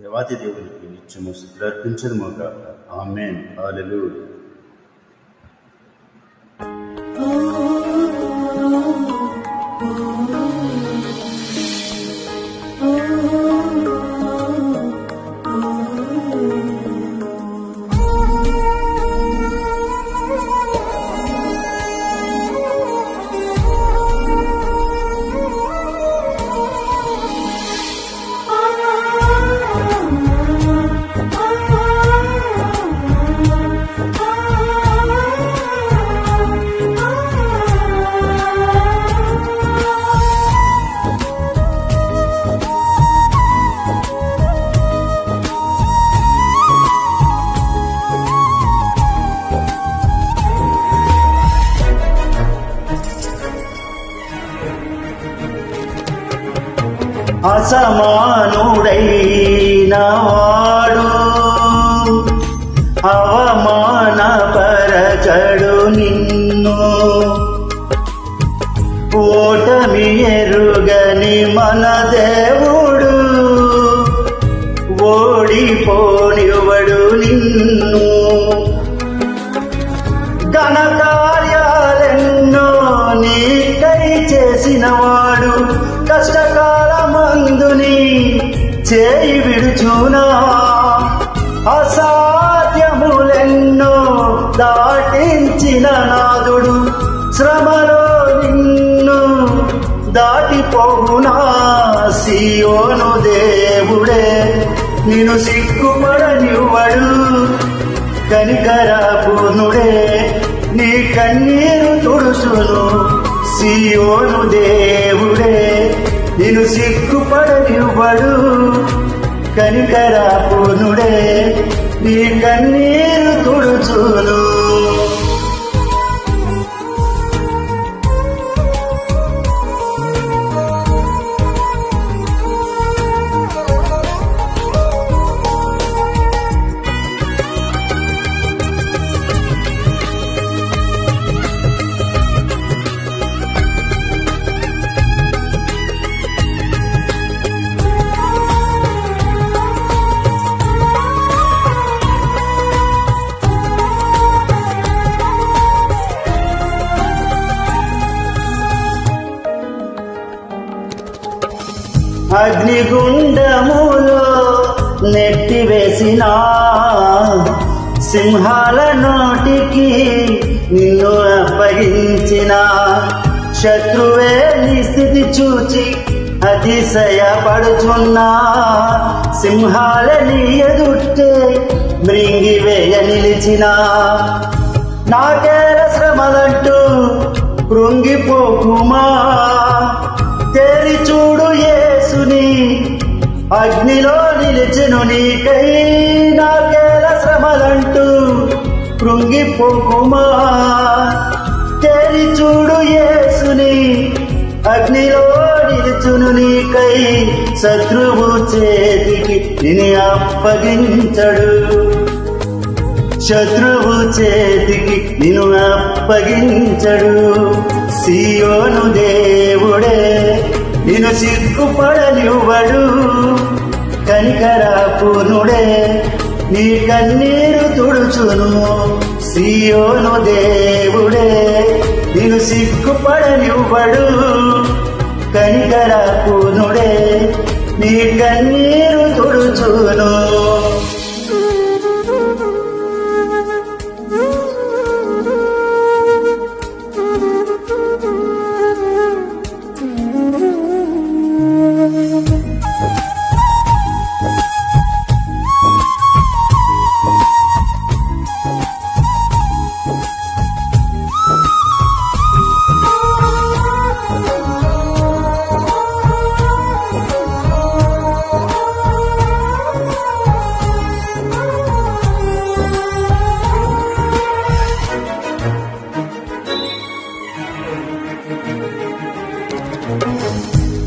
దేవాది దేవునికి నిత్యము స్తుతులు అర్పించదుము గాక. ఆమేన్. హల్లెలూయా. అసమానుడైన వాడు అవమానపరచడు నిన్ను, ఓటమి ఎరుగని మన దేవుడు ఓడిపోనివ్వడు నిన్ను. ఘనకార్యాలెన్నో నీకై చేసినవాడు కష్టకాలమందుని చేయి విడుచునా, అసాధ్యములెన్నో దాటించిన నాదుడు శ్రమలో నిన్ను దాటిపోవునా. సియోను దేవుడే నిన్ను సిగ్గుపడనివ్వడు, కనికరపూర్ణుడే నీ కన్నీరు తుడుచును. సియోను దేవుడే నిన్ను సిగ్గుపడనివ్వడు, కనికరపూర్ణుడే నీ కన్నీరు తుడుచును. అగ్నిగుండములో నెట్టివేసిన సింహాల నోటికి నిన్ను అప్పగించిన శత్రువే నీ స్థితి చూచి అతిశయపడుచున్నా, సింహాలని ఎదుటే మృంగివేయ నిలిచిన. నాకేల శ్రమలంటూ కృంగిపోకుమా, తేరి చూడు యేసుని అగ్నిలో నిలిచెను నీకై. నాకేల శ్రమలంటూ కృంగిపోకుమా, తేరి చూడు యేసుని అగ్నిలో నిలుచును నీకై. శత్రువు చేతికి నిన్ను అప్పగించడు, శత్రువు చేతికి నిన్ను అప్పగించడు. సియోను దేవుడే నిన్ను సిగ్గుపడనివ్వడు, కనికరపూర్ణుడే నీ కన్నీరు తుడుచును. సియోను దేవుడే నిన్ను సిగ్గుపడనివ్వడు, కనికరపూర్ణుడే నీ కన్నీరు తుడుచును.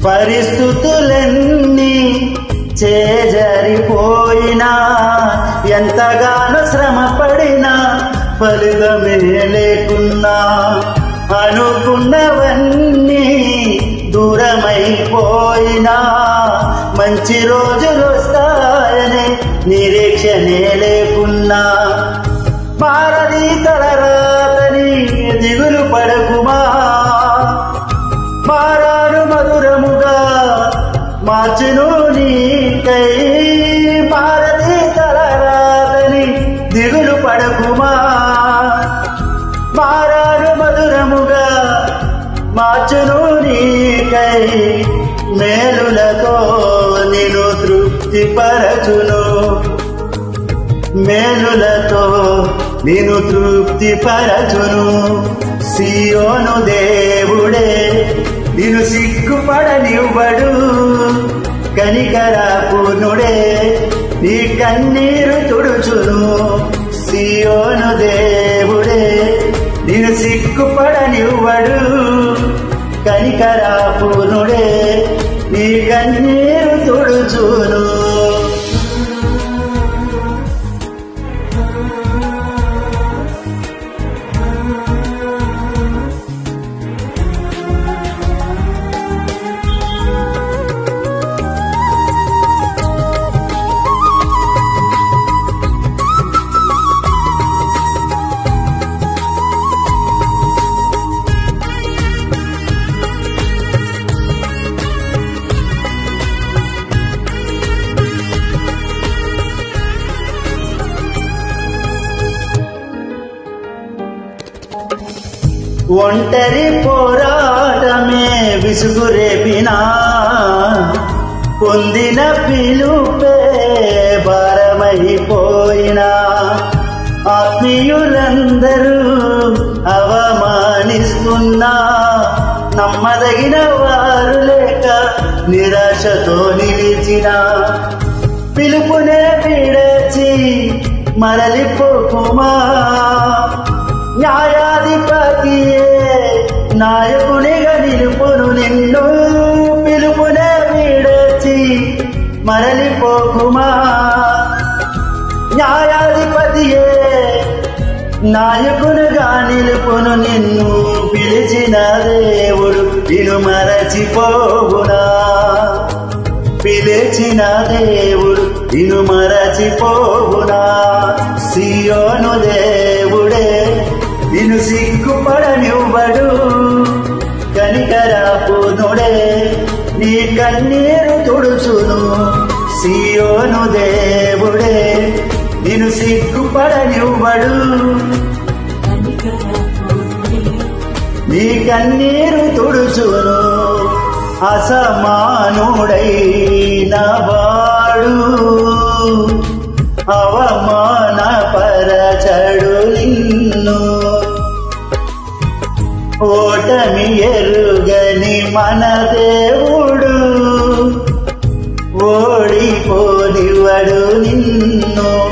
పరిస్థితులన్నీ చేజరిపోయినా, ఎంతగానో శ్రమ పడినా ఫలితమే లేకున్నా, అనుకున్నవన్నీ దూరమైపోయినా మంచి రోజులు వస్తాయని నిరీక్షణే లేకున్నా మారది తలరాతని దిగులు పడకుమా. మారాను మధురముగా మార్చును నీకై, మారది తలరాతని దిగులు పడకుమా. మారాను మధురముగా మార్చును నీకై, మేలులతో నిన్ను తృప్తిపరచును. మేలులతో నిన్ను తృప్తిపరచును. సియోను దేవుడే నిన్ను సిగ్గుపడనివ్వడు. కనికరపూర్ణుడే నీ కన్నీరు తుడుచును. సియోను దేవుడే నిన్ను సిగ్గుపడనివ్వడు. కనికరపూర్ణుడే నీ కన్నీరు తుడుచును. ఒంటరి పోరాటమే విసుగురేపినా, పొందిన పిలుపే భారమైపోయినా. ఆత్మీయులందరూ అవమానిస్తున్నా, నమ్మదగిన వారు లేక నిరాశతో నిలిచిన. పిలుపునే విడచి మరలిపోకుమా. న్యాయాధిపతియే నాయకునిగా నిలుపును నిన్ను. పిలుపునే విడచి మరలిపోకుమా. న్యాయాధిపతియే నాయకునిగా నిలుపును నిన్ను. పిలిచిన దేవుడు నిన్ను మరచిపోవునా. పిలిచిన దేవుడు నిన్ను మరచిపోవునా. సియోను దేవుడే నిన్ను సిగ్గుపడనివ్వడు. కనికరపూర్ణుడే నీ కన్నీరు తుడుచును. సియోను దేవుడే నిన్ను సిగ్గుపడనివ్వడు. నీ కన్నీరు తుడుచును. అసమానుడైన వాడు అవమానపరచడు నిన్ను. ఓటమి ఎరుగని మన దేవుడు ఓడిపోనివ్వడు నిన్ను.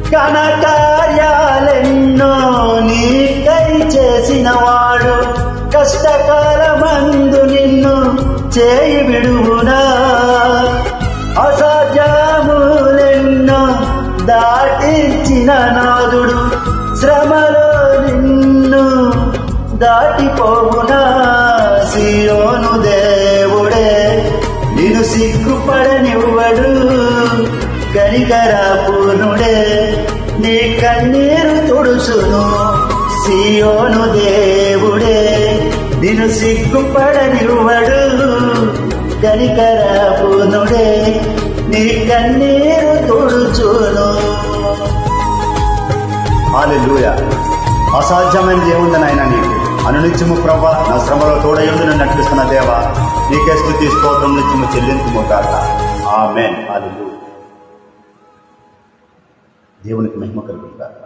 ఘనకార్యాలెన్నో నీకై చేసిన వాడు కష్టకాలమందు నిన్ను చేయి విడువునా. అసాధ్యములెన్నో దాటించిన నాదుడు శ్రమలో నిన్ను దాటిపోవునా. సియోను దేవుడే నిన్ను సిగ్గుపడనివ్వడు. కనికరపూర్ణుడే నీ కన్నీరు తుడుచును. సియోను దేవుడే నిన్ను సిగ్గుపడనివ్వడు. కనికరపూర్ణుడే నీ కన్నీరు తుడుచును. హల్లెలూయా. అసాధ్యమైనది ఏముందని ఆయన నీకు అనునిత్యము ప్రభా నా శ్రమలో తోడయుండి నన్ను నడిపిస్తున్న దేవా నీకే స్తుతి స్తోత్రం నిత్యము చెల్లించుము గాక. ఆమేన్. హల్లెలూయా. దేవునికి మహిమ కలుగును గాక.